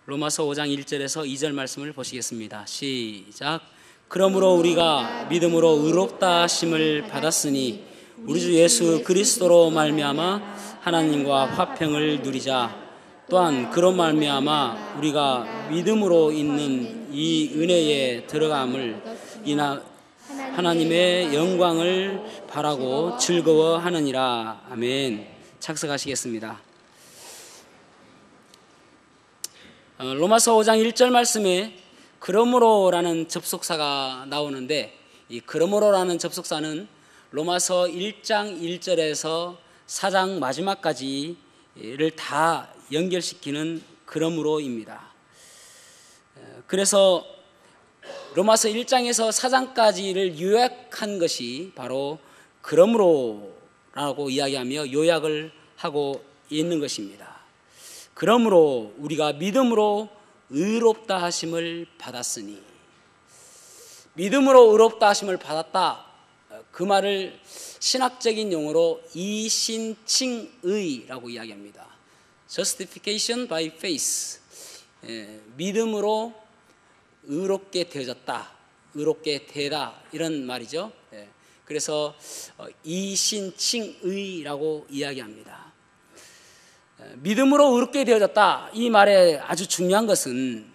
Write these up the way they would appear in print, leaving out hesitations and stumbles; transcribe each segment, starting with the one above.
로마서 5장 1절에서 2절 말씀을 보시겠습니다. 시작. 그러므로 우리가 믿음으로 의롭다 하심을 받았으니 우리 주 예수 그리스도로 말미암아 하나님과 화평을 누리자. 또한 그로 말미암아 우리가 믿음으로 있는 이 은혜에 들어감을 인하 하나님의 영광을 바라고 즐거워하느니라. 아멘. 착석하시겠습니다. 로마서 5장 1절 말씀에 그러므로라는 접속사가 나오는데, 이 그러므로라는 접속사는 로마서 1장 1절에서 4장 마지막까지를 다 연결시키는 그러므로입니다. 그래서 로마서 1장에서 4장까지를 요약한 것이 바로 그러므로라고 이야기하며 요약을 하고 있는 것입니다. 그러므로 우리가 믿음으로 의롭다 하심을 받았으니, 믿음으로 의롭다 하심을 받았다, 그 말을 신학적인 용어로 이신칭의라고 이야기합니다. Justification by faith, 믿음으로 의롭게 되어졌다, 의롭게 되다, 이런 말이죠. 그래서 이신칭의라고 이야기합니다. 믿음으로 의롭게 되어졌다, 이 말에 아주 중요한 것은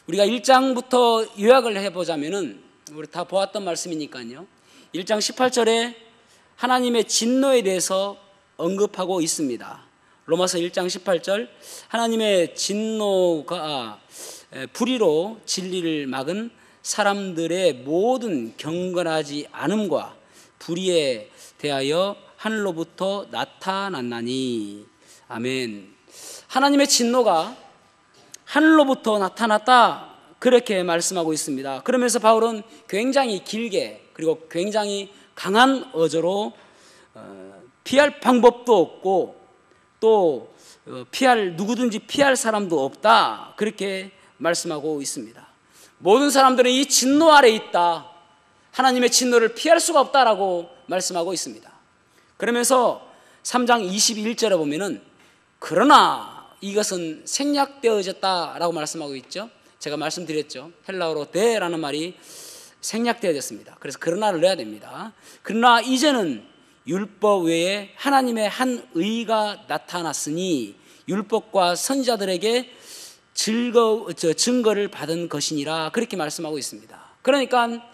우리가 1장부터 요약을 해보자면은, 우리 다 보았던 말씀이니까요. 1장 18절에 하나님의 진노에 대해서 언급하고 있습니다. 로마서 1장 18절, 하나님의 진노가 불의로 진리를 막은 사람들의 모든 경건하지 않음과 불의에 대하여 하늘로부터 나타났나니. 아멘. 하나님의 진노가 하늘로부터 나타났다, 그렇게 말씀하고 있습니다. 그러면서 바울은 굉장히 길게 그리고 굉장히 강한 어조로 피할 방법도 없고 또 누구든지 피할 사람도 없다, 그렇게 말씀하고 있습니다. 모든 사람들은 이 진노 아래 있다, 하나님의 진노를 피할 수가 없다라고 말씀하고 있습니다. 그러면서 3장 21절에 보면은 그러나 이것은 생략되어졌다라고 말씀하고 있죠. 제가 말씀드렸죠. 헬라어로 데라는 말이 생략되어졌습니다. 그래서 그러나를 넣어야 됩니다. 그러나 이제는 율법 외에 하나님의 한 의가 나타났으니 율법과 선지자들에게 증거를 받은 것이니라, 그렇게 말씀하고 있습니다. 그러니까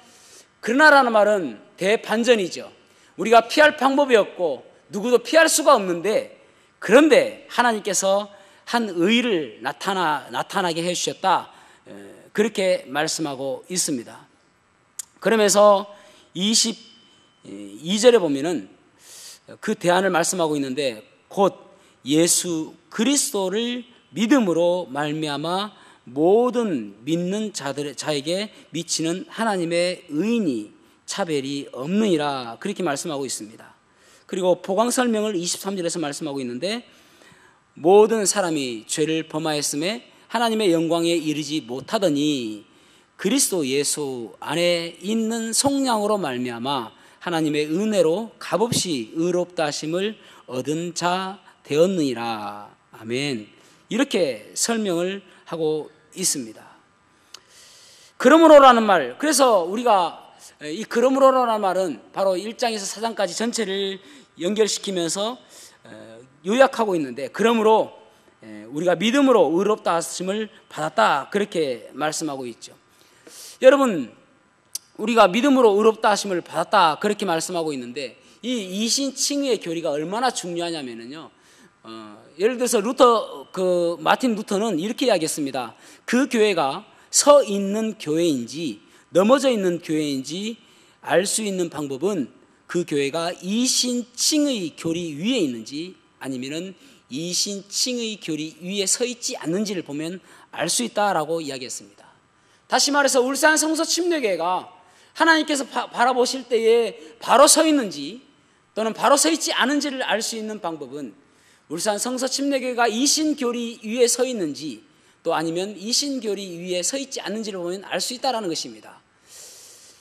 그러나라는 말은 대반전이죠. 우리가 피할 방법이 없고 누구도 피할 수가 없는데, 그런데 하나님께서 한 의를 나타나게 해주셨다, 그렇게 말씀하고 있습니다. 그러면서 22절에 보면은 그 대안을 말씀하고 있는데, 곧 예수 그리스도를 믿음으로 말미암아 모든 믿는 자에게 미치는 하나님의 의인이 차별이 없느니라, 그렇게 말씀하고 있습니다. 그리고 보강 설명을 23절에서 말씀하고 있는데, 모든 사람이 죄를 범하였음에 하나님의 영광에 이르지 못하더니 그리스도 예수 안에 있는 속량으로 말미암아 하나님의 은혜로 값없이 의롭다 하심을 얻은 자 되었느니라. 아멘. 이렇게 설명을 하고 있습니다. 그러므로라는 말, 그래서 우리가 이 그러므로라는 말은 바로 1장에서 4장까지 전체를 연결시키면서 요약하고 있는데, 그러므로 우리가 믿음으로 의롭다 하심을 받았다, 그렇게 말씀하고 있죠. 여러분, 우리가 믿음으로 의롭다 하심을 받았다, 그렇게 말씀하고 있는데, 이 이신칭의의 교리가 얼마나 중요하냐면요, 예를 들어서 마틴 루터는 이렇게 이야기했습니다. 그 교회가 서 있는 교회인지 넘어져 있는 교회인지 알 수 있는 방법은 그 교회가 이신칭의 교리 위에 있는지 아니면은 이신칭의 교리 위에 서 있지 않는지를 보면 알 수 있다라고 이야기했습니다. 다시 말해서 울산 성서 침례교회가 하나님께서 바라보실 때에 바로 서 있는지 또는 바로 서 있지 않은지를 알 수 있는 방법은 울산 성서 침례교회가 이신교리 위에 서 있는지 또 아니면 이신교리 위에 서 있지 않는지를 보면 알 수 있다는 것입니다.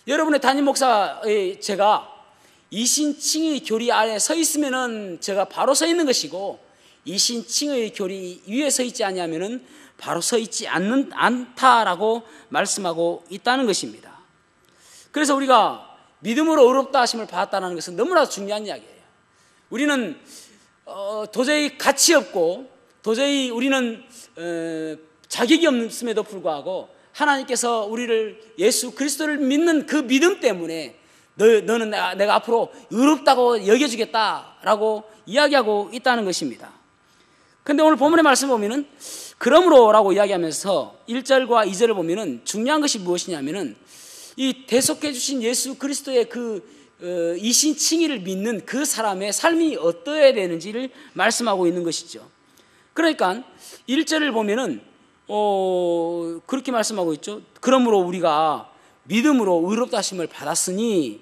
여러분의 담임 목사의 제가 이신칭의 교리 아래 서 있으면은 제가 바로 서 있는 것이고, 이신칭의 교리 위에 서 있지 않으면은 바로 서 있지 않다라고 말씀하고 있다는 것입니다. 그래서 우리가 믿음으로 의롭다 하심을 받았다는 것은 너무나 중요한 이야기예요. 우리는 도저히 가치 없고 도저히 우리는 자격이 없음에도 불구하고 하나님께서 우리를 예수 그리스도를 믿는 그 믿음 때문에 너는 내가 앞으로 의롭다고 여겨주겠다라고 이야기하고 있다는 것입니다. 그런데 오늘 본문의 말씀 보면은 그러므로라고 이야기하면서 1절과 2절을 보면은 중요한 것이 무엇이냐면은 이 대속해 주신 예수 그리스도의 그 이신칭의를 믿는 그 사람의 삶이 어떠해야 되는지를 말씀하고 있는 것이죠. 그러니까 1절을 보면은 그렇게 말씀하고 있죠. 그러므로 우리가 믿음으로 의롭다 하심을 받았으니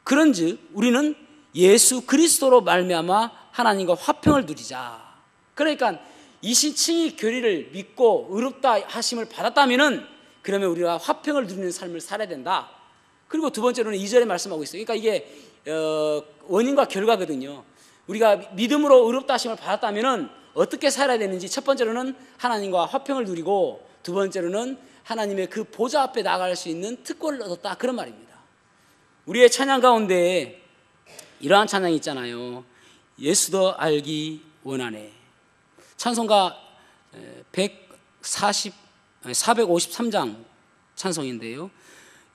그런즉 우리는 예수 그리스도로 말미암아 하나님과 화평을 누리자. 그러니까 이신칭의 교리를 믿고 의롭다 하심을 받았다면은 그러면 우리가 화평을 누리는 삶을 살아야 된다. 그리고 두 번째로는 2절에 말씀하고 있어요. 그러니까 이게 원인과 결과거든요. 우리가 믿음으로 의롭다 하심을 받았다면은 어떻게 살아야 되는지 첫 번째로는 하나님과 화평을 누리고 두 번째로는 하나님의 그 보좌 앞에 나갈 수 있는 특권을 얻었다. 그런 말입니다. 우리의 찬양 가운데 이러한 찬양이 있잖아요. 예수도 알기 원하네. 찬송가 453장 찬송인데요.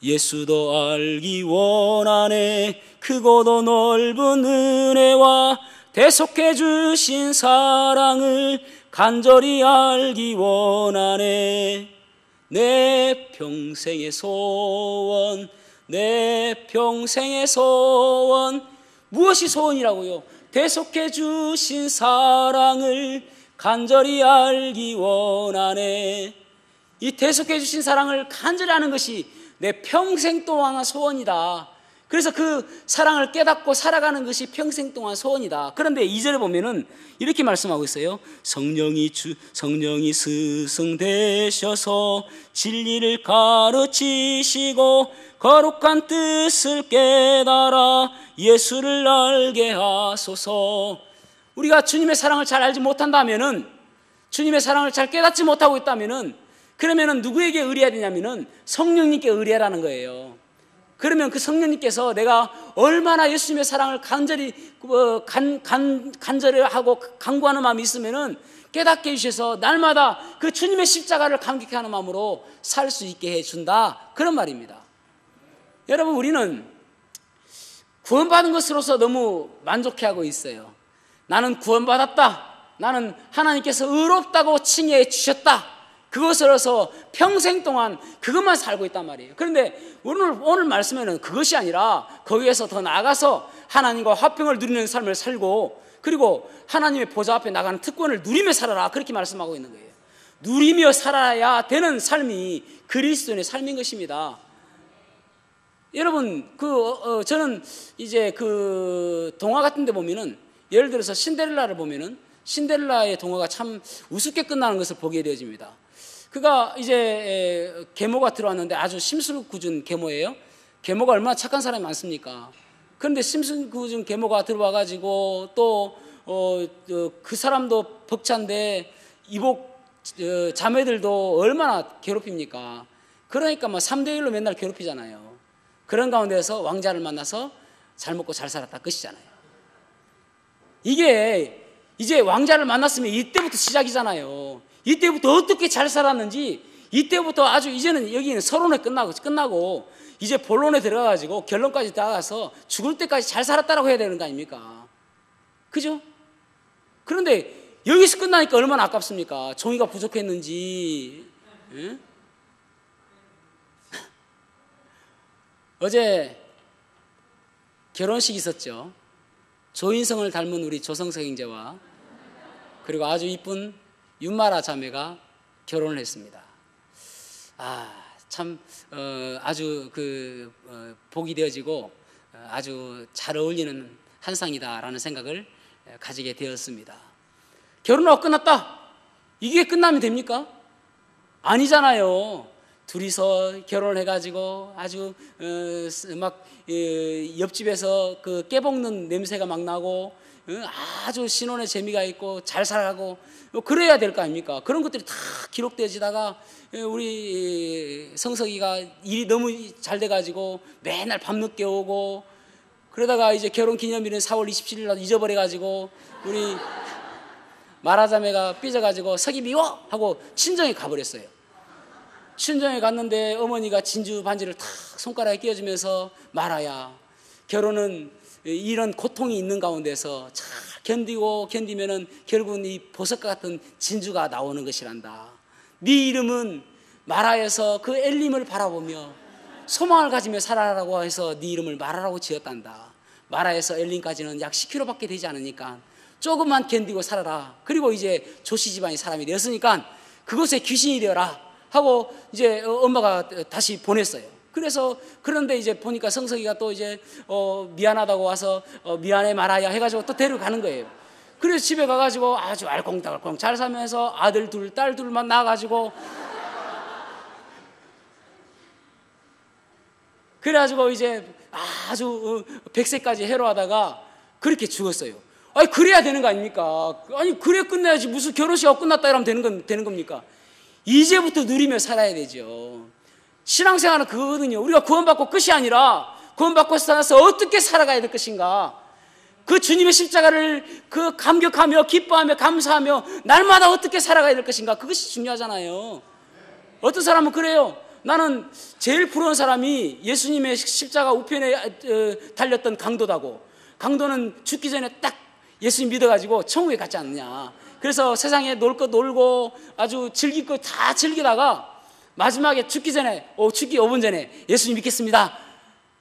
예수도 알기 원하네. 크고도 넓은 은혜와 대속해 주신 사랑을 간절히 알기 원하네. 내 평생의 소원, 내 평생의 소원. 무엇이 소원이라고요? 대속해 주신 사랑을 간절히 알기 원하네. 이 대속해 주신 사랑을 간절히 아는 것이 내 평생 동안의 소원이다. 그래서 그 사랑을 깨닫고 살아가는 것이 평생 동안 소원이다. 그런데 2절에 보면은 이렇게 말씀하고 있어요. 성령이 스승 되셔서 진리를 가르치시고 거룩한 뜻을 깨달아 예수를 알게 하소서. 우리가 주님의 사랑을 잘 알지 못한다면은, 주님의 사랑을 잘 깨닫지 못하고 있다면은, 그러면은 누구에게 의뢰해야 되냐면은 성령님께 의뢰하라는 거예요. 그러면 그 성령님께서 내가 얼마나 예수님의 사랑을 간절히 하고 간구하는 마음이 있으면은 깨닫게 해주셔서 날마다 그 주님의 십자가를 감격하는 마음으로 살 수 있게 해준다. 그런 말입니다. 여러분, 우리는 구원받은 것으로서 너무 만족해하고 있어요. 나는 구원받았다. 나는 하나님께서 의롭다고 칭해 주셨다. 그것으로서 평생 동안 그것만 살고 있단 말이에요. 그런데 오늘 말씀에는 그것이 아니라 거기에서 더 나아가서 하나님과 화평을 누리는 삶을 살고, 그리고 하나님의 보좌 앞에 나가는 특권을 누리며 살아라. 그렇게 말씀하고 있는 거예요. 누리며 살아야 되는 삶이 그리스도인의 삶인 것입니다. 여러분, 저는 이제 그 동화 같은 데 보면은, 예를 들어서 신데렐라를 보면은 신데렐라의 동화가 참 우습게 끝나는 것을 보게 되어집니다. 그가 이제 계모가 들어왔는데 아주 심술궂은 계모예요. 계모가 얼마나 착한 사람이 많습니까? 그런데 심술궂은 계모가 들어와가지고 또 그 사람도 벅찬데 이복 자매들도 얼마나 괴롭힙니까? 그러니까 뭐 3대1로 맨날 괴롭히잖아요. 그런 가운데서 왕자를 만나서 잘 먹고 잘 살았다 끝이잖아요. 이게 이제 왕자를 만났으면 이때부터 시작이잖아요. 이때부터 어떻게 잘 살았는지, 이때부터 아주 이제는 여기는 서론에 끝나고 이제 본론에 들어가가지고 결론까지 나가서 죽을 때까지 잘 살았다라고 해야 되는 거 아닙니까? 그죠? 그런데 여기서 끝나니까 얼마나 아깝습니까? 종이가 부족했는지. 예? 어제 결혼식 있었죠. 조인성을 닮은 우리 조성석 형제와 그리고 아주 이쁜 윤마라 자매가 결혼을 했습니다. 참 아주 복이 되어지고 아주 잘 어울리는 한 쌍이다라는 생각을 가지게 되었습니다. 결혼하고 끝났다. 이게 끝나면 됩니까? 아니잖아요. 둘이서 결혼을 해가지고 아주 막 옆집에서 그 깨볶는 냄새가 막 나고 아주 신혼의 재미가 있고 잘 살아가고 그래야 될 거 아닙니까? 그런 것들이 다 기록되어지다가 우리 성석이가 일이 너무 잘 돼가지고 맨날 밤늦게 오고, 그러다가 이제 결혼 기념일은 4월 27일 날 잊어버려가지고 우리 마라자매가 삐져가지고 석이 미워! 하고 친정에 가버렸어요. 친정에 갔는데 어머니가 진주 반지를 탁 손가락에 끼워주면서, 마라야, 결혼은 이런 고통이 있는 가운데서 잘 견디면은 결국은 이 보석과 같은 진주가 나오는 것이란다. 네 이름은 마라에서 그 엘림을 바라보며 소망을 가지며 살아라고 해서 네 이름을 마라라고 지었단다. 마라에서 엘림까지는 약 10km밖에 되지 않으니까 조금만 견디고 살아라. 그리고 이제 조씨 집안의 사람이 되었으니까 그곳에 귀신이 되어라 하고 이제 엄마가 다시 보냈어요. 그래서 그런데 이제 보니까 성석이가 또 이제 미안하다고 와서 미안해 마라야 해가지고 또 데려가는 거예요. 그래서 집에 가가지고 아주 알콩달콩 잘 살면서 아들 둘, 딸 둘만 낳아가지고, 그래가지고 이제 아주 100세까지 해로하다가 그렇게 죽었어요. 아니, 그래야 되는 거 아닙니까? 아니, 그래 끝내야지. 무슨 결혼식하고 끝났다 이러면 되는 겁니까? 이제부터 누리며 살아야 되죠. 신앙생활은 그거거든요. 우리가 구원받고 끝이 아니라 구원받고 살아서 어떻게 살아가야 될 것인가, 그 주님의 십자가를 그 감격하며 기뻐하며 감사하며 날마다 어떻게 살아가야 될 것인가, 그것이 중요하잖아요. 어떤 사람은 그래요. 나는 제일 부러운 사람이 예수님의 십자가 우편에 달렸던 강도다고. 강도는 죽기 전에 딱 예수님 믿어가지고 천국에 갔지 않느냐. 그래서 세상에 놀 것 놀고 아주 즐길 것 다 즐기다가 마지막에 죽기 5분 전에 예수님 믿겠습니다.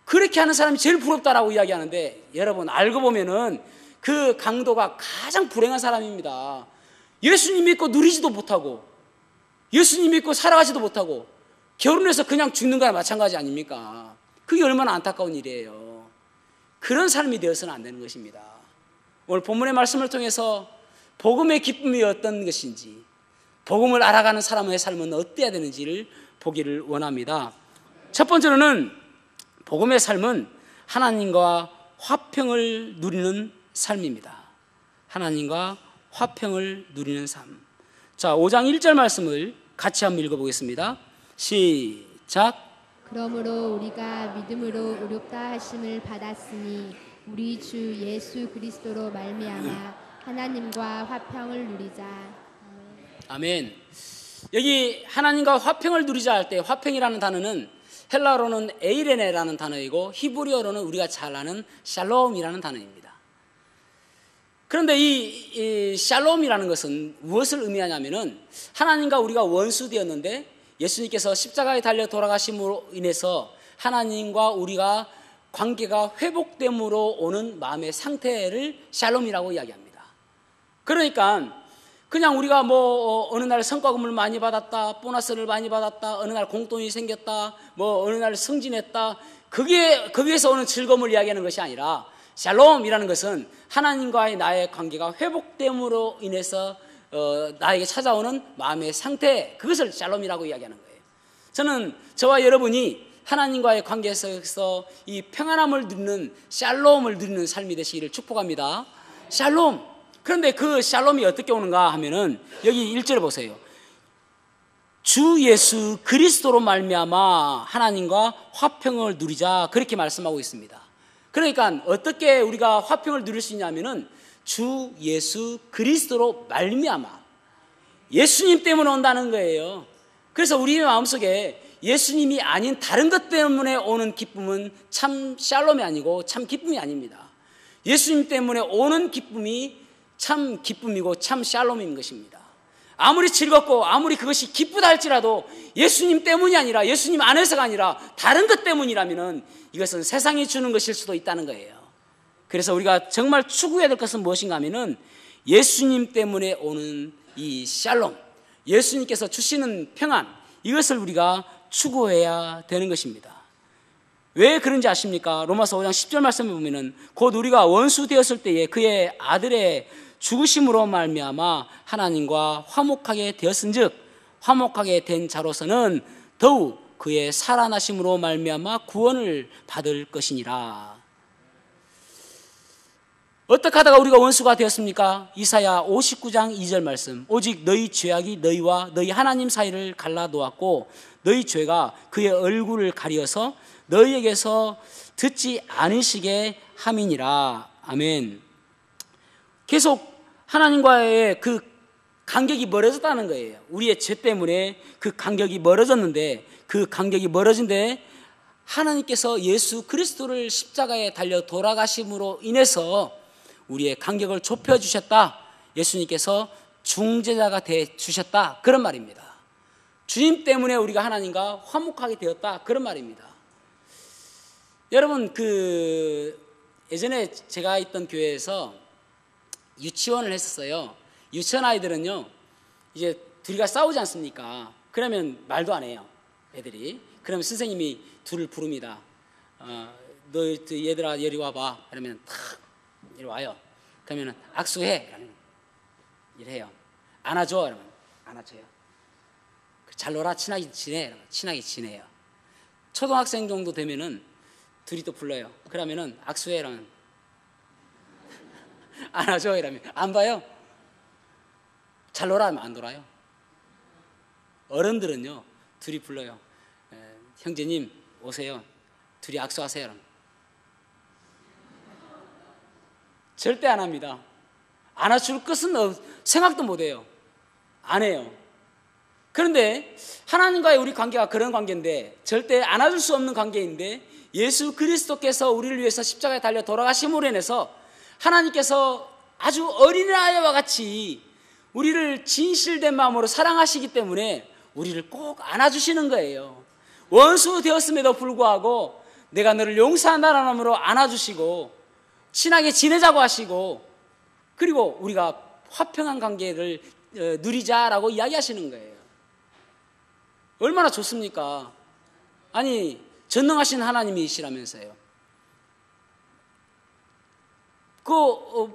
그렇게 하는 사람이 제일 부럽다라고 이야기하는데, 여러분 알고 보면은 그 강도가 가장 불행한 사람입니다. 예수님 믿고 누리지도 못하고 예수님 믿고 살아가지도 못하고 결혼해서 그냥 죽는 거나 마찬가지 아닙니까? 그게 얼마나 안타까운 일이에요. 그런 삶이 되어서는 안 되는 것입니다. 오늘 본문의 말씀을 통해서 복음의 기쁨이 어떤 것인지, 복음을 알아가는 사람의 삶은 어때야 되는지를 보기를 원합니다. 첫 번째로는 복음의 삶은 하나님과 화평을 누리는 삶입니다. 하나님과 화평을 누리는 삶. 자, 5장 1절 말씀을 같이 한번 읽어보겠습니다. 시작. 그러므로 우리가 믿음으로 의롭다 하심을 받았으니 우리 주 예수 그리스도로 말미암아 하나님과 화평을 누리자. 아멘. 여기 하나님과 화평을 누리자 할 때 화평이라는 단어는 헬라어로는 에이레네라는 단어이고 히브리어로는 우리가 잘 아는 샬롬이라는 단어입니다. 그런데 이 샬롬이라는 것은 무엇을 의미하냐면은, 하나님과 우리가 원수되었는데 예수님께서 십자가에 달려 돌아가심으로 인해서 하나님과 우리가 관계가 회복됨으로 오는 마음의 상태를 샬롬이라고 이야기합니다. 그러니까 그냥 우리가 어느 날 성과금을 많이 받았다, 보너스를 많이 받았다, 어느 날 공돈이 생겼다, 어느 날 승진했다, 거기에서 오는 즐거움을 이야기하는 것이 아니라, 샬롬이라는 것은 하나님과의 나의 관계가 회복됨으로 인해서 나에게 찾아오는 마음의 상태, 그것을 샬롬이라고 이야기하는 거예요. 저는 저와 여러분이 하나님과의 관계에서 이 평안함을 누리는, 샬롬을 누리는 삶이 되시기를 축복합니다. 샬롬. 그런데 그 샬롬이 어떻게 오는가 하면은 여기 1절에 보세요. 주 예수 그리스도로 말미암아 하나님과 화평을 누리자, 그렇게 말씀하고 있습니다. 그러니까 어떻게 우리가 화평을 누릴 수 있냐면은 주 예수 그리스도로 말미암아, 예수님 때문에 온다는 거예요. 그래서 우리의 마음속에 예수님이 아닌 다른 것 때문에 오는 기쁨은 참 샬롬이 아니고 참 기쁨이 아닙니다. 예수님 때문에 오는 기쁨이 참 기쁨이고 참 샬롬인 것입니다. 아무리 즐겁고 아무리 그것이 기쁘다 할지라도 예수님 때문이 아니라, 예수님 안에서가 아니라 다른 것 때문이라면 이것은 세상이 주는 것일 수도 있다는 거예요. 그래서 우리가 정말 추구해야 될 것은 무엇인가 하면은 예수님 때문에 오는 이 샬롬, 예수님께서 주시는 평안, 이것을 우리가 추구해야 되는 것입니다. 왜 그런지 아십니까? 로마서 5장 10절 말씀에 보면은 곧 우리가 원수 되었을 때에 그의 아들의 죽으심으로 말미암아 하나님과 화목하게 되었은즉 화목하게 된 자로서는 더욱 그의 살아나심으로 말미암아 구원을 받을 것이니라. 어떻게 하다가 우리가 원수가 되었습니까? 이사야 59장 2절 말씀. 오직 너희 죄악이 너희와 너희 하나님 사이를 갈라 놓았고 너희 죄가 그의 얼굴을 가리어서 너희에게서 듣지 않으시게 함이니라. 아멘. 계속 하나님과의 그 간격이 멀어졌다는 거예요. 우리의 죄 때문에 그 간격이 멀어졌는데, 그 간격이 멀어진데 하나님께서 예수 그리스도를 십자가에 달려 돌아가심으로 인해서 우리의 간격을 좁혀주셨다. 예수님께서 중재자가 되주셨다. 그런 말입니다. 주님 때문에 우리가 하나님과 화목하게 되었다. 그런 말입니다. 여러분, 예전에 제가 있던 교회에서 유치원을 했었어요. 유치원 아이들은요, 이제 둘이가 싸우지 않습니까? 그러면 말도 안 해요, 애들이. 그러면 선생님이 둘을 부릅니다. 너 얘들아 이리 와봐. 그러면 탁 이리 와요. 그러면 악수해. 그러면 이래요. 안아줘. 그러면 안아줘요. 잘 놀아. 친하게 지내. 그러면 친하게 지내요. 초등학생 정도 되면은 둘이 또 불러요. 그러면은 악수해. 그러면 안아줘. 이러면 안 봐요. 잘 놀아 하면 안 놀아요. 어른들은요, 둘이 불러요. 형제님 오세요. 둘이 악수하세요. 그러면 절대 안 합니다. 안아줄 것은 생각도 못 해요. 안 해요. 그런데 하나님과의 우리 관계가 그런 관계인데, 절대 안아줄 수 없는 관계인데, 예수 그리스도께서 우리를 위해서 십자가에 달려 돌아가심으로 인해서 하나님께서 아주 어린아이와 같이 우리를 진실된 마음으로 사랑하시기 때문에 우리를 꼭 안아주시는 거예요. 원수 되었음에도 불구하고 내가 너를 용서한다는 마음으로 안아주시고 친하게 지내자고 하시고, 그리고 우리가 화평한 관계를 누리자라고 이야기하시는 거예요. 얼마나 좋습니까? 아니, 전능하신 하나님이시라면서요.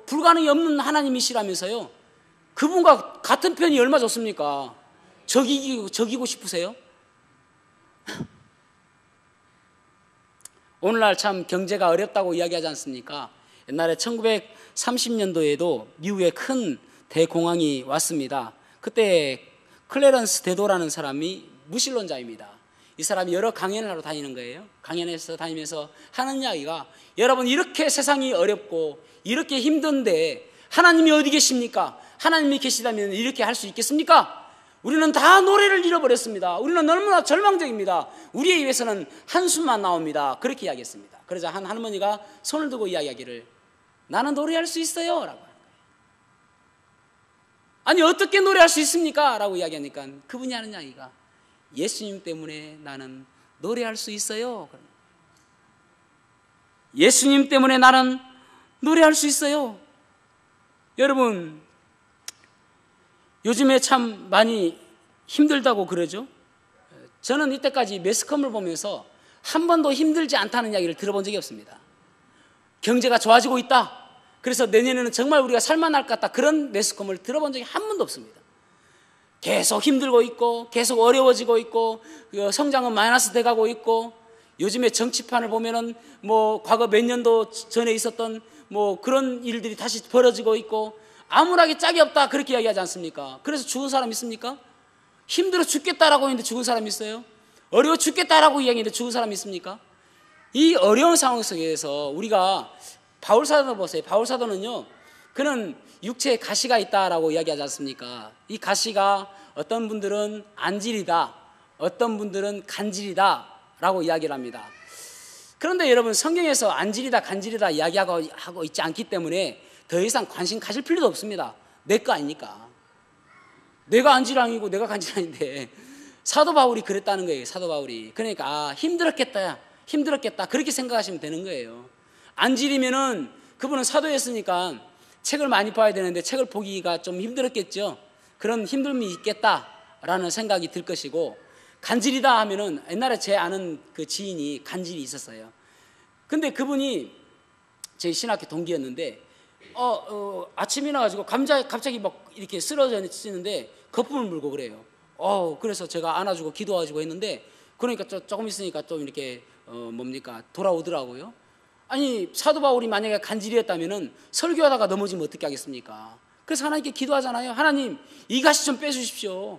불가능이 없는 하나님이시라면서요. 그분과 같은 편이 얼마나 좋습니까? 적이고 싶으세요? 오늘날 참 경제가 어렵다고 이야기하지 않습니까? 옛날에 1930년도에도 미국에 큰 대공황이 왔습니다. 그때 클래런스 대도라는 사람이 무신론자입니다. 이 사람이 여러 강연을 하러 다니는 거예요. 강연해서 다니면서 하는 이야기가, 여러분 이렇게 세상이 어렵고 이렇게 힘든데 하나님이 어디 계십니까? 하나님이 계시다면 이렇게 할 수 있겠습니까? 우리는 다 노래를 잃어버렸습니다. 우리는 너무나 절망적입니다. 우리에 의해서는 한숨만 나옵니다. 그렇게 이야기했습니다. 그러자 한 할머니가 손을 들고 이야기하기를, 나는 노래할 수 있어요 라고 하는 거예요. 아니 어떻게 노래할 수 있습니까? 라고 이야기하니까 그분이 하는 이야기가, 예수님 때문에 나는 노래할 수 있어요. 예수님 때문에 나는 노래할 수 있어요. 여러분, 요즘에 참 많이 힘들다고 그러죠. 저는 이때까지 매스컴을 보면서 한 번도 힘들지 않다는 이야기를 들어본 적이 없습니다. 경제가 좋아지고 있다, 그래서 내년에는 정말 우리가 살만할 것 같다, 그런 매스컴을 들어본 적이 한 번도 없습니다. 계속 힘들고 있고 계속 어려워지고 있고 성장은 마이너스 돼가고 있고, 요즘에 정치판을 보면은 뭐 과거 몇 년도 전에 있었던 뭐 그런 일들이 다시 벌어지고 있고, 아무나게 짝이 없다 그렇게 이야기하지 않습니까? 그래서 죽은 사람 있습니까? 힘들어 죽겠다라고 했는데 죽은 사람 있어요? 어려워 죽겠다라고 이야기했는데 죽은 사람 있습니까? 이 어려운 상황 속에서 우리가 바울 사도를 보세요. 바울 사도는요, 그는 육체에 가시가 있다라고 이야기하지 않습니까? 이 가시가 어떤 분들은 안질이다, 어떤 분들은 간질이다 라고 이야기를 합니다. 그런데 여러분, 성경에서 안질이다 간질이다 이야기하고 있지 않기 때문에 더 이상 관심 가질 필요도 없습니다. 내 거 아니니까. 내가 안질 아니고 내가 간질 아닌데. 사도 바울이 그랬다는 거예요. 사도 바울이. 그러니까 힘들었겠다 그렇게 생각하시면 되는 거예요. 안질이면은 그분은 사도였으니까 책을 많이 봐야 되는데 책을 보기가 좀 힘들었겠죠. 그런 힘듦이 있겠다라는 생각이 들 것이고, 간질이다 하면은 옛날에 제 아는 그 지인이 간질이 있었어요. 근데 그분이 제 신학교 동기였는데 아침에 나가지고 갑자기 막 이렇게 쓰러지는데 거품을 물고 그래요. 그래서 제가 안아주고 기도해주고 했는데, 그러니까 조금 있으니까 좀 이렇게 돌아오더라고요. 아니 사도 바울이 만약에 간질이었다면은 설교하다가 넘어지면 어떻게 하겠습니까? 그래서 하나님께 기도하잖아요. 하나님, 이 가시 좀 빼주십시오.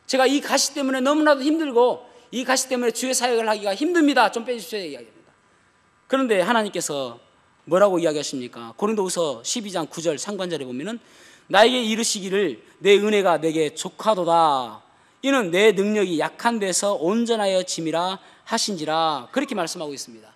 제가 이 가시 때문에 너무나도 힘들고 이 가시 때문에 주의 사역을 하기가 힘듭니다. 좀 빼주십시오 이야기합니다. 그런데 하나님께서 뭐라고 이야기하십니까? 고린도후서 12장 9절 상반절에 보면은 나에게 이르시기를 내 은혜가 내게 족하도다. 이는 내 능력이 약한 데서 온전하여 짐이라 하신지라. 그렇게 말씀하고 있습니다.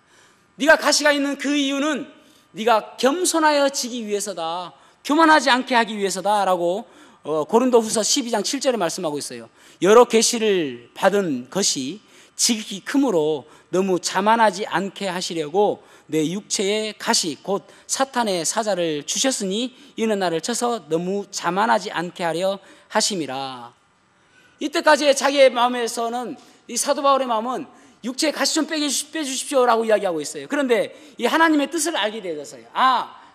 네가 가시가 있는 그 이유는 네가 겸손하여 지기 위해서다. 교만하지 않게 하기 위해서다 라고 고린도후서 12장 7절에 말씀하고 있어요. 여러 계시를 받은 것이 지극히 크므로 너무 자만하지 않게 하시려고 내 육체에 가시 곧 사탄의 사자를 주셨으니 이는 나를 쳐서 너무 자만하지 않게 하려 하심이라. 이때까지의 자기의 마음에서는, 이 사도 바울의 마음은 육체에 가시 좀 빼주십시오 라고 이야기하고 있어요. 그런데 이 하나님의 뜻을 알게 되어서요,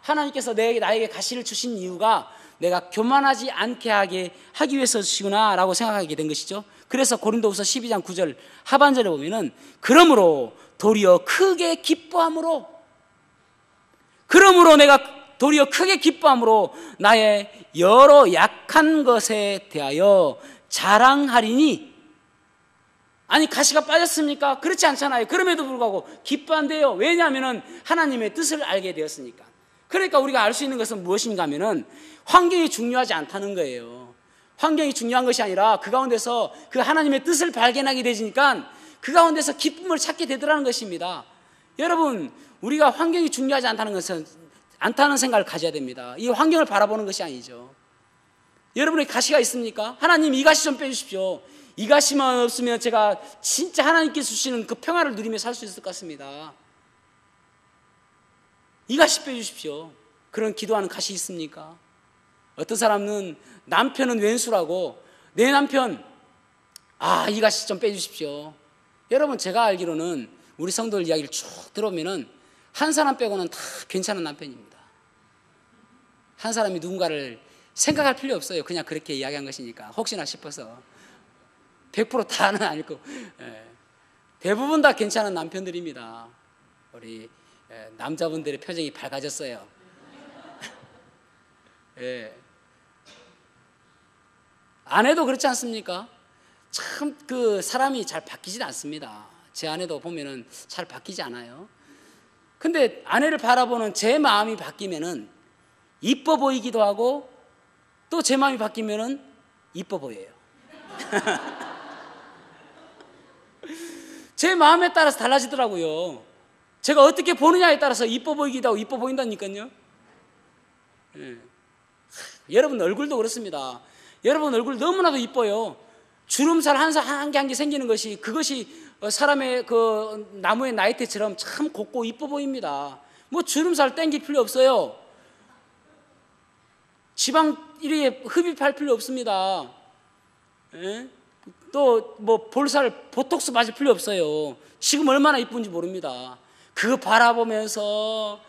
하나님께서 나에게 가시를 주신 이유가 내가 교만하지 않게 하기 위해서시구나 라고 생각하게 된 것이죠. 그래서 고린도후서 12장 9절 하반절에 보면은 그러므로 내가 도리어 크게 기뻐함으로 나의 여러 약한 것에 대하여 자랑하리니. 아니 가시가 빠졌습니까? 그렇지 않잖아요. 그럼에도 불구하고 기뻐한대요. 왜냐하면 하나님의 뜻을 알게 되었으니까. 그러니까 우리가 알 수 있는 것은 무엇인가 하면은 환경이 중요하지 않다는 거예요. 환경이 중요한 것이 아니라 그 가운데서 그 하나님의 뜻을 발견하게 되니까 그 가운데서 기쁨을 찾게 되더라는 것입니다. 여러분, 우리가 환경이 중요하지 않다는 생각을 가져야 됩니다. 이 환경을 바라보는 것이 아니죠. 여러분의 가시가 있습니까? 하나님, 이 가시 좀 빼주십시오. 이 가시만 없으면 제가 진짜 하나님께서 주시는 그 평화를 누리며 살 수 있을 것 같습니다. 이 가시 빼주십시오. 그런 기도하는 가시 있습니까? 어떤 사람은 남편은 왼수라고, 내 남편 이 가시 좀 빼주십시오. 여러분, 제가 알기로는 우리 성도들 이야기를 쭉 들어오면은 한 사람 빼고는 다 괜찮은 남편입니다. 한 사람이 누군가를 생각할 필요 없어요. 그냥 그렇게 이야기한 것이니까 혹시나 싶어서. 100% 다는 아니고 대부분 다 괜찮은 남편들입니다. 우리 남자분들의 표정이 밝아졌어요. 아내도 그렇지 않습니까? 참 그 사람이 잘 바뀌지 않습니다. 제 아내도 보면은 잘 바뀌지 않아요. 근데 아내를 바라보는 제 마음이 바뀌면은 이뻐 보이기도 하고 또 제 마음이 바뀌면은 이뻐 보여요. 제 마음에 따라서 달라지더라고요. 제가 어떻게 보느냐에 따라서 이뻐 보이기도 하고 이뻐 보인다니까요. 여러분 얼굴도 그렇습니다. 여러분 얼굴 너무나도 이뻐요. 주름살 한 개 생기는 것이, 그것이 사람의 그 나무의 나이테처럼 참 곱고 이뻐 보입니다. 뭐 주름살 땡길 필요 없어요. 지방 이렇게 흡입할 필요 없습니다. 또 뭐 볼살 보톡스 맞을 필요 없어요. 지금 얼마나 이쁜지 모릅니다. 그거 바라보면서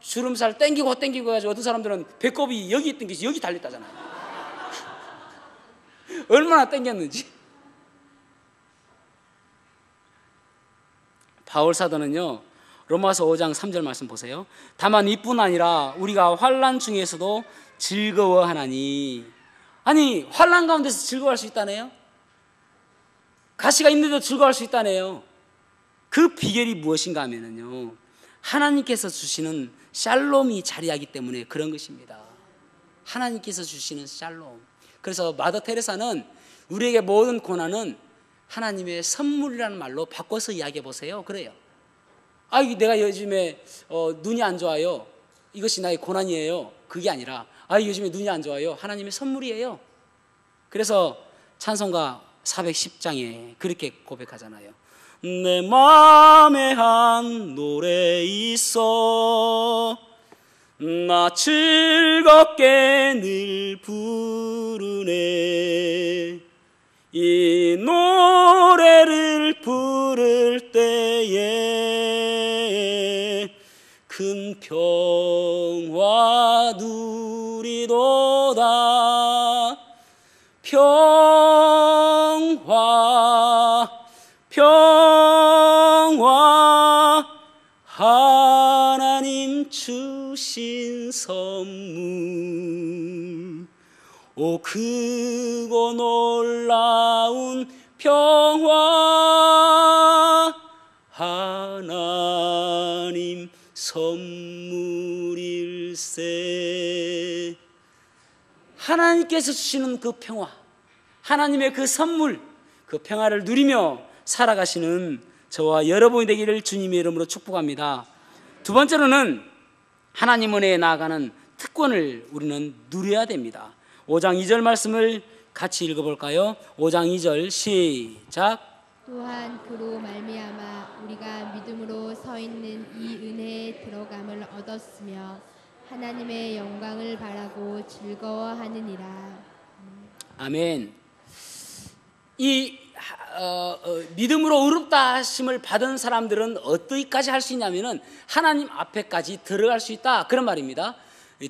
주름살 땡기고 해가지고 어떤 사람들은 배꼽이 여기 있던 게 여기 달렸다잖아요. 얼마나 땡겼는지. 바울 사도는요, 로마서 5장 3절 말씀 보세요. 다만 이뿐 아니라 우리가 환난 중에서도 즐거워하나니. 아니, 환난 가운데서 즐거워할 수 있다네요. 가시가 있는데도 즐거워할 수 있다네요. 그 비결이 무엇인가 하면요, 하나님께서 주시는 샬롬이 자리하기 때문에 그런 것입니다. 하나님께서 주시는 샬롬. 그래서 마더 테레사는 우리에게 모든 고난은 하나님의 선물이라는 말로 바꿔서 이야기해 보세요. 그래요. 내가 요즘에 눈이 안 좋아요. 이것이 나의 고난이에요. 그게 아니라 요즘에 눈이 안 좋아요. 하나님의 선물이에요. 그래서 찬송가 410장에 그렇게 고백하잖아요. 내 마음에 한 노래 있어 나 즐겁게 늘 부르네. 이 노래를 부를 때에 큰 평화 누리도다. 평화 주신 선물, 오 크고 놀라운 평화, 하나님 선물일세. 하나님께서 주시는 그 평화, 하나님의 그 선물, 그 평화를 누리며 살아가시는 저와 여러분이 되기를 주님의 이름으로 축복합니다. 두 번째로는 하나님 은혜에 나아가는 특권을 우리는 누려야 됩니다. 5장 2절 말씀을 같이 읽어볼까요? 5장 2절 시작. 또한 그로 말미암아 우리가 믿음으로 서 있는 이 은혜에 들어감을 얻었으며 하나님의 영광을 바라고 즐거워하느니라. 아멘. 이 믿음으로 의롭다 하심을 받은 사람들은 어디까지 할 수 있냐면은 하나님 앞에까지 들어갈 수 있다, 그런 말입니다.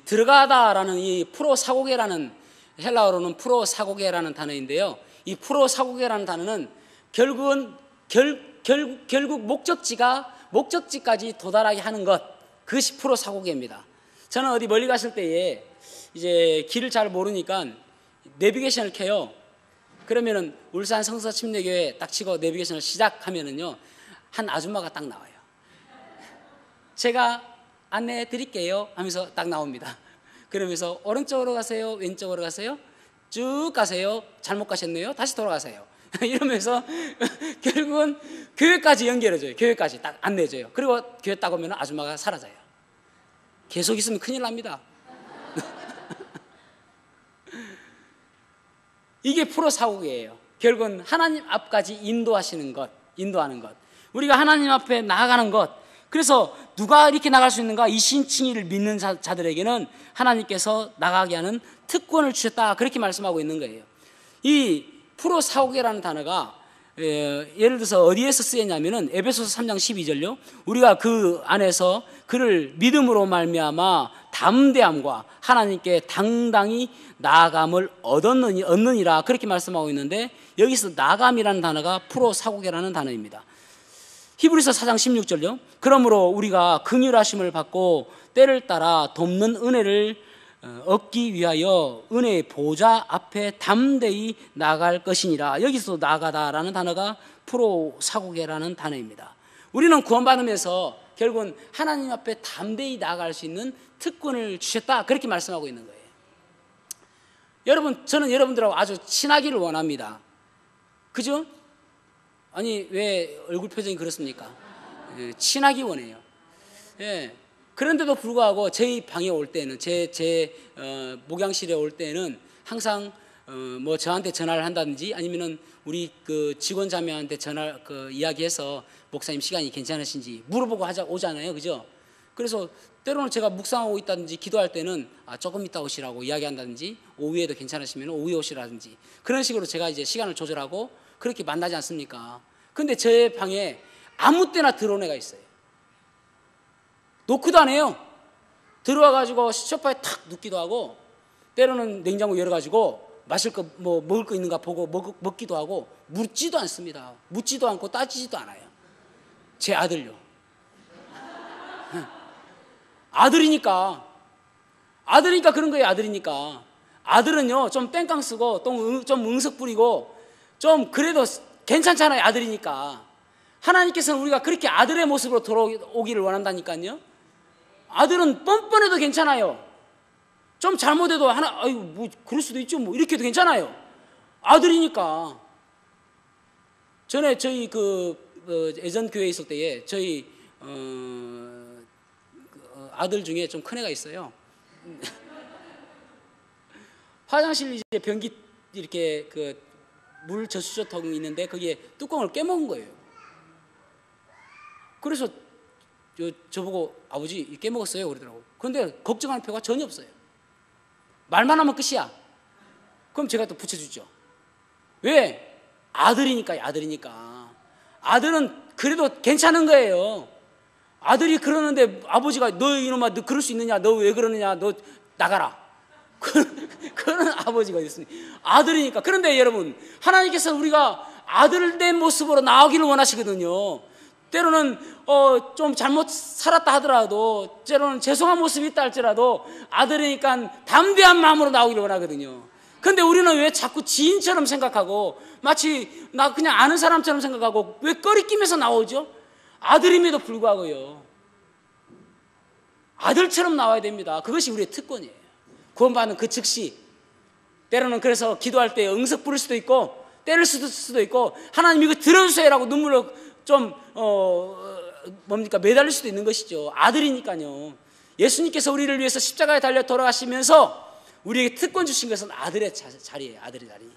들어가다라는 이 프로사고계라는, 헬라어로는 프로사고계라는 단어인데요, 이 프로사고계라는 단어는 결국 목적지까지 도달하게 하는 것, 그것이 프로사고계입니다. 저는 어디 멀리 갔을 때에 이제 길을 잘 모르니까 내비게이션을 켜요. 그러면은 울산 성서 침례교회 딱 치고 내비게이션을 시작하면은요, 한 아줌마가 딱 나와요. 제가 안내해 드릴게요 하면서 딱 나옵니다. 그러면서 오른쪽으로 가세요, 왼쪽으로 가세요, 쭉 가세요, 잘못 가셨네요, 다시 돌아가세요. 이러면서 결국은 교회까지 연결해줘요. 교회까지 딱 안내해줘요. 그리고 교회 딱 오면 아줌마가 사라져요. 계속 있으면 큰일 납니다. 이게 프로사고계예요. 결국은 하나님 앞까지 인도하시는 것, 인도하는 것, 우리가 하나님 앞에 나아가는 것. 그래서 누가 이렇게 나갈 수 있는가? 이신칭의를 믿는 자들에게는 하나님께서 나가게 하는 특권을 주셨다, 그렇게 말씀하고 있는 거예요. 이 프로사고계라는 단어가 예를 들어서 어디에서 쓰였냐면은 에베소서 3장 12절요. 우리가 그 안에서 그를 믿음으로 말미암아 담대함과 하나님께 당당히 나아감을 얻느니라, 그렇게 말씀하고 있는데, 여기서 나아감이라는 단어가 프로사고계라는 단어입니다. 히브리서 4장 16절요. 그러므로 우리가 긍휼하심을 받고 때를 따라 돕는 은혜를 얻기 위하여 은혜의 보좌 앞에 담대히 나아갈 것이니라. 여기서 나아가다라는 단어가 프로사고계라는 단어입니다. 우리는 구원받으면서 결국은 하나님 앞에 담대히 나아갈 수 있는 특권을 주셨다, 그렇게 말씀하고 있는 거예요. 여러분, 저는 여러분들하고 아주 친하기를 원합니다. 그죠? 아니, 왜 얼굴 표정이 그렇습니까? 친하기 원해요. 예. 그런데도 불구하고 저희 방에 올 때는, 제 목양실에 올 때는 항상 뭐 저한테 전화를 한다든지 아니면은 우리 그 직원 자매한테 이야기해서 목사님 시간이 괜찮으신지 물어보고 오잖아요, 그죠? 그래서 때로는 제가 묵상하고 있다든지 기도할 때는 조금 이따 오시라고 이야기한다든지, 오후에도 괜찮으시면 오후에 오시라든지, 그런 식으로 제가 이제 시간을 조절하고 그렇게 만나지 않습니까? 근데 제 방에 아무 때나 들어온 애가 있어요. 노크도 안 해요. 들어와가지고 소파에 탁 눕기도 하고, 때로는 냉장고 열어가지고 마실 거 뭐 먹을 거 있는가 보고 먹기도 하고, 묻지도 않습니다. 묻지도 않고 따지지도 않아요. 제 아들요. 아들이니까 그런 거예요. 아들은요 좀 땡깡 쓰고 좀 응석 부리고 좀 그래도 괜찮잖아요. 아들이니까. 하나님께서는 우리가 그렇게 아들의 모습으로 돌아오기를 원한다니까요. 아들은 뻔뻔해도 괜찮아요. 좀 잘못해도 아이고 뭐 그럴 수도 있죠, 뭐 이렇게도 괜찮아요. 아들이니까. 전에 저희 예전 교회에 있을 때에 저희 아들 중에 좀 큰 애가 있어요. 화장실 이제 변기 이렇게 물 저수조통이 있는데 거기에 뚜껑을 깨먹은 거예요. 그래서 저보고 아버지 깨먹었어요 그러더라고요. 그런데 걱정하는 표가 전혀 없어요. 말만 하면 끝이야. 그럼 제가 또 붙여주죠. 왜? 아들이니까요. 아들은 그래도 괜찮은 거예요. 아들이 그러는데 아버지가 너 이놈아 너 그럴 수 있느냐, 너 왜 그러느냐, 너 나가라. 그런 아버지가 있으니 아들이니까. 그런데 여러분, 하나님께서 우리가 아들된 모습으로 나오기를 원하시거든요. 때로는 좀 잘못 살았다 하더라도, 때로는 죄송한 모습이 있다 할지라도 아들이니까 담대한 마음으로 나오기를 원하거든요. 근데 우리는 왜 자꾸 지인처럼 생각하고 마치 나 그냥 아는 사람처럼 생각하고 왜 꺼리끼면서 나오죠? 아들임에도 불구하고요. 아들처럼 나와야 됩니다. 그것이 우리의 특권이에요. 구원받는 그 즉시. 때로는 그래서 기도할 때 응석 부를 수도 있고 때릴 수도 있고 하나님 이거 들어주세요라고 눈물로 좀 매달릴 수도 있는 것이죠. 아들이니까요. 예수님께서 우리를 위해서 십자가에 달려 돌아가시면서 우리에게 특권 주신 것은 아들의 자리예요. 아들의 자리.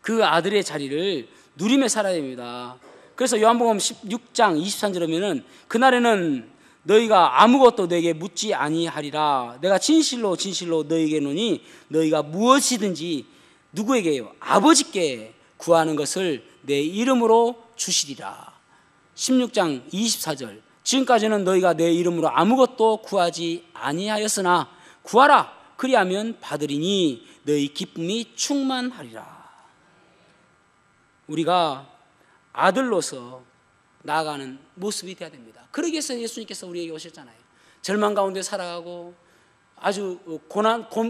그 아들의 자리를 누리며 살아야 됩니다. 그래서 요한복음 16장 23절에 보면은 그날에는 너희가 아무것도 내게 묻지 아니하리라. 내가 진실로 진실로 너희에게 노니 너희가 무엇이든지 누구에게요? 아버지께 구하는 것을 내 이름으로 주시리라. 16장 24절. 지금까지는 너희가 내 이름으로 아무것도 구하지 아니하였으나 구하라. 그리하면 받으리니 너희 기쁨이 충만하리라. 우리가 아들로서 나아가는 모습이 되어야 됩니다. 그러기 위해서 예수님께서 우리에게 오셨잖아요. 절망 가운데 살아가고 아주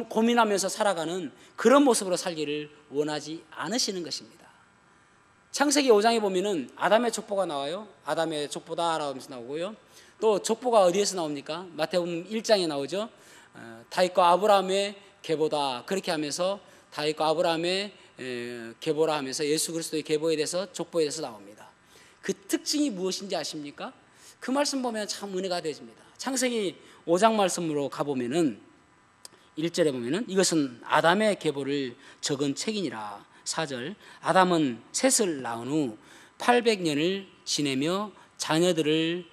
고민하면서 살아가는 그런 모습으로 살기를 원하지 않으시는 것입니다. 창세기 5장에 보면은 아담의 족보가 나와요. 아담의 족보다라고 하면서 나오고요. 또 족보가 어디에서 나옵니까? 마태복음 1장에 나오죠. 다윗과 아브라함의 계보다, 그렇게 하면서 다윗과 아브라함의 계보라 하면서 예수 그리스도의 계보에 대해서 족보에 대해서 나옵니다. 그 특징이 무엇인지 아십니까? 그 말씀 보면 참 은혜가 되어집니다. 창세기 5장 말씀으로 가보면은 1절에 보면은 이것은 아담의 계보를 적은 책이니라. 4절. 아담은 셋을 낳은 후 800년을 지내며 자녀들을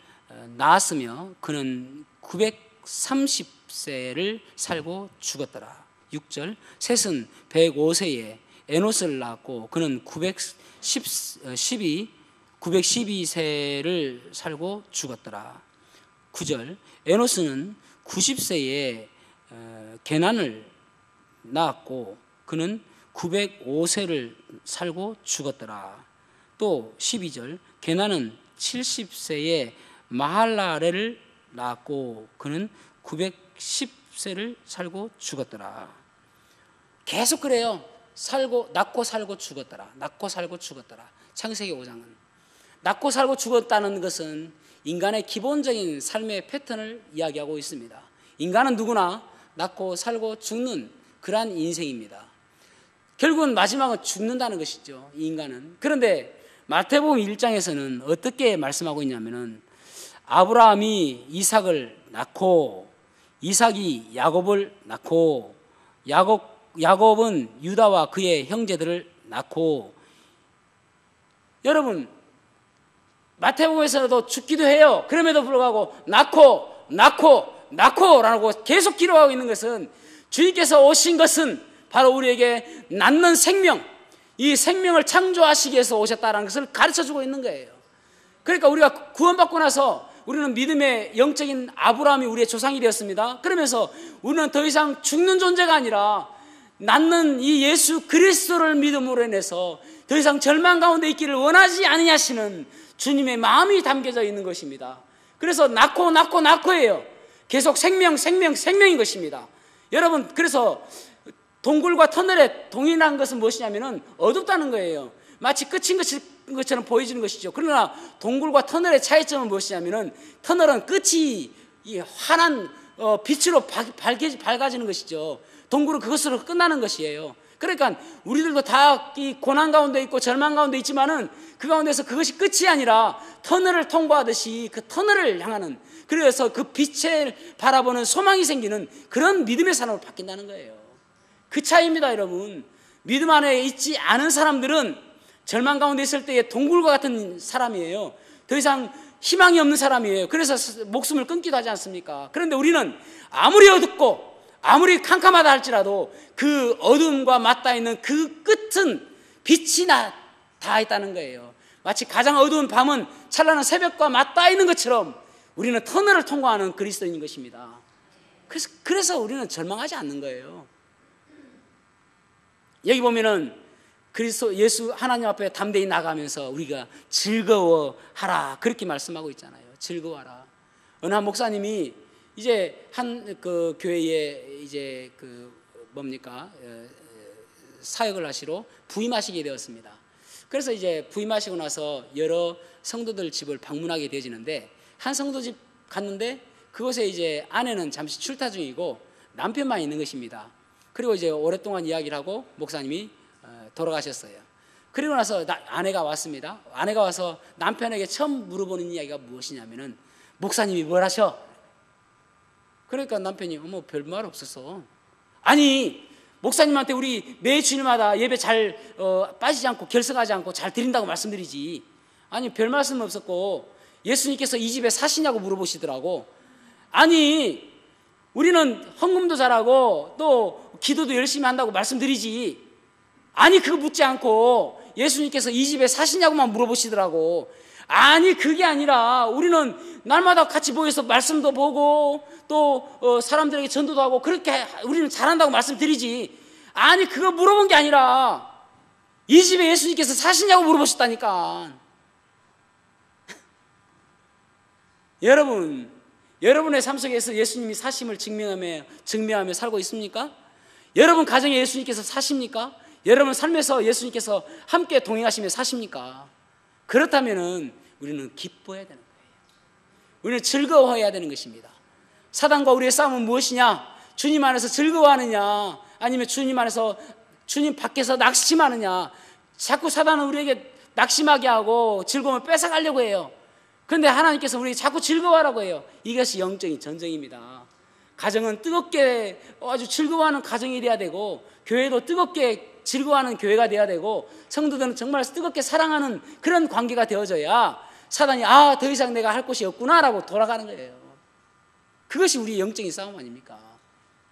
낳았으며 그는 930세를 살고 죽었더라. 6절. 셋은 105세에 에노스를 낳았고 그는 912세를 살고 죽었더라. 9절. 에노스는 90세에 게난을 낳았고 그는 905세를 살고 죽었더라. 또 12절. 게난은 70세에 마할라레를 낳았고 그는 910세를 살고 죽었더라. 계속 그래요. 낳고 살고 죽었더라. 낳고 살고 죽었더라. 창세기 5장은 낳고 살고 죽었다는 것은 인간의 기본적인 삶의 패턴을 이야기하고 있습니다. 인간은 누구나 낳고 살고 죽는 그러한 인생입니다. 결국은 마지막은 죽는다는 것이죠. 이 인간은. 그런데 마태복음 1장에서는 어떻게 말씀하고 있냐면은 아브라함이 이삭을 낳고 이삭이 야곱을 낳고 야곱은 유다와 그의 형제들을 낳고, 여러분 마태복음에서도 죽기도 해요. 그럼에도 불구하고 낳고라고 계속 기록하고 있는 것은 주님께서 오신 것은 바로 우리에게 낳는 생명, 이 생명을 창조하시기 위해서 오셨다는 것을 가르쳐주고 있는 거예요. 그러니까 우리가 구원받고 나서 우리는 믿음의 영적인 아브라함이 우리의 조상이 되었습니다. 그러면서 우리는 더 이상 죽는 존재가 아니라 낳는 이 예수 그리스도를 믿음으로 인해서 더 이상 절망 가운데 있기를 원하지 않으시는 주님의 마음이 담겨져 있는 것입니다. 그래서 낳고예요. 계속 생명인 것입니다. 여러분, 그래서 동굴과 터널의 동일한 것은 무엇이냐면은 어둡다는 거예요. 마치 끝인 것처럼 보여지는 것이죠. 그러나 동굴과 터널의 차이점은 무엇이냐면은 터널은 끝이 이 환한 빛으로 밝아지는 것이죠. 동굴은 그것으로 끝나는 것이에요. 그러니까 우리들도 다 이 고난 가운데 있고 절망 가운데 있지만은 그 가운데서 그것이 끝이 아니라 터널을 통과하듯이 그 터널을 향하는, 그래서 그 빛을 바라보는 소망이 생기는 그런 믿음의 사람으로 바뀐다는 거예요. 그 차이입니다, 여러분. 믿음 안에 있지 않은 사람들은 절망 가운데 있을 때의 동굴과 같은 사람이에요. 더 이상 희망이 없는 사람이에요. 그래서 목숨을 끊기도 하지 않습니까? 그런데 우리는 아무리 어둡고 아무리 캄캄하다 할지라도 그 어둠과 맞닿아 있는 그 끝은 빛이 닿아 있다는 거예요. 마치 가장 어두운 밤은 찬란한 새벽과 맞닿아 있는 것처럼 우리는 터널을 통과하는 그리스도인인 것입니다. 그래서 우리는 절망하지 않는 거예요. 여기 보면은 그리스도 예수 하나님 앞에 담대히 나가면서 우리가 즐거워하라 그렇게 말씀하고 있잖아요. 즐거워하라. 어느 한 목사님이 이제 한 그 교회에 이제 그 뭡니까 사역을 하시러 부임하시게 되었습니다. 그래서 이제 부임하시고 나서 여러 성도들 집을 방문하게 되어지는데 한 성도 집 갔는데 그곳에 이제 아내는 잠시 출타 중이고 남편만 있는 것입니다. 그리고 이제 오랫동안 이야기를 하고 목사님이 돌아가셨어요. 그리고 나서 아내가 왔습니다. 아내가 와서 남편에게 처음 물어보는 이야기가 무엇이냐면은 목사님이 뭘 하셔? 그러니까 남편이 어머 별말 없었어. 아니 목사님한테 우리 매 주일마다 예배 잘 빠지지 않고 결석하지 않고 잘 드린다고 말씀드리지. 아니 별 말씀 없었고 예수님께서 이 집에 사시냐고 물어보시더라고. 아니 우리는 헌금도 잘하고 또 기도도 열심히 한다고 말씀드리지. 아니 그거 묻지 않고 예수님께서 이 집에 사시냐고만 물어보시더라고. 아니 그게 아니라 우리는 날마다 같이 모여서 말씀도 보고 또 사람들에게 전도도 하고 그렇게 우리는 잘한다고 말씀드리지. 아니 그거 물어본 게 아니라 이 집에 예수님께서 사시냐고 물어보셨다니까. 여러분의 삶 속에서 예수님이 사심을 증명하며 살고 있습니까? 여러분 가정에 예수님께서 사십니까? 여러분 삶에서 예수님께서 함께 동행하시며 사십니까? 그렇다면은 우리는 기뻐해야 되는 거예요. 우리는 즐거워해야 되는 것입니다. 사단과 우리의 싸움은 무엇이냐? 주님 안에서 즐거워하느냐? 아니면 주님 안에서 주님 밖에서 낙심하느냐? 자꾸 사단은 우리에게 낙심하게 하고 즐거움을 뺏어가려고 해요. 그런데 하나님께서 우리에게 자꾸 즐거워하라고 해요. 이것이 영적인 전쟁입니다. 가정은 뜨겁게 아주 즐거워하는 가정이 돼야 되고 교회도 뜨겁게 즐거워하는 교회가 돼야 되고 성도들은 정말 뜨겁게 사랑하는 그런 관계가 되어져야 사단이 더 이상 내가 할 곳이 없구나 라고 돌아가는 거예요. 그것이 우리의 영적인 싸움 아닙니까?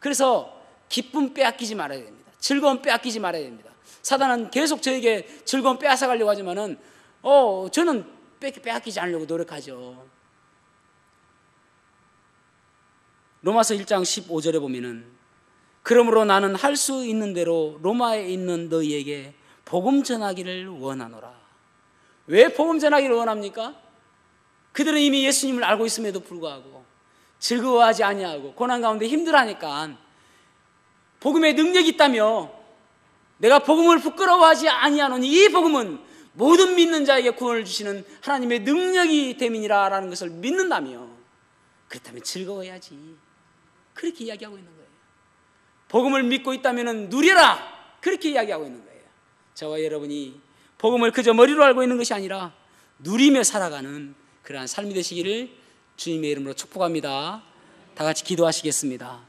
그래서 기쁨 빼앗기지 말아야 됩니다. 즐거움 빼앗기지 말아야 됩니다. 사단은 계속 저에게 즐거움 빼앗아가려고 하지만은 저는 빼앗기지 않으려고 노력하죠. 로마서 1장 15절에 보면은 그러므로 나는 할 수 있는 대로 로마에 있는 너희에게 복음 전하기를 원하노라. 왜 복음 전하기를 원합니까? 그들은 이미 예수님을 알고 있음에도 불구하고 즐거워하지 아니하고 고난 가운데 힘들어하니까 복음의 능력이 있다며 내가 복음을 부끄러워하지 아니하노니 이 복음은 모든 믿는 자에게 구원을 주시는 하나님의 능력이 됨이니라 라는 것을 믿는다며 그렇다면 즐거워해야지. 그렇게 이야기하고 있는 거예요. 복음을 믿고 있다면 누려라 그렇게 이야기하고 있는 거예요. 저와 여러분이 복음을 그저 머리로 알고 있는 것이 아니라 누리며 살아가는 그러한 삶이 되시기를 주님의 이름으로 축복합니다. 다 같이 기도하시겠습니다.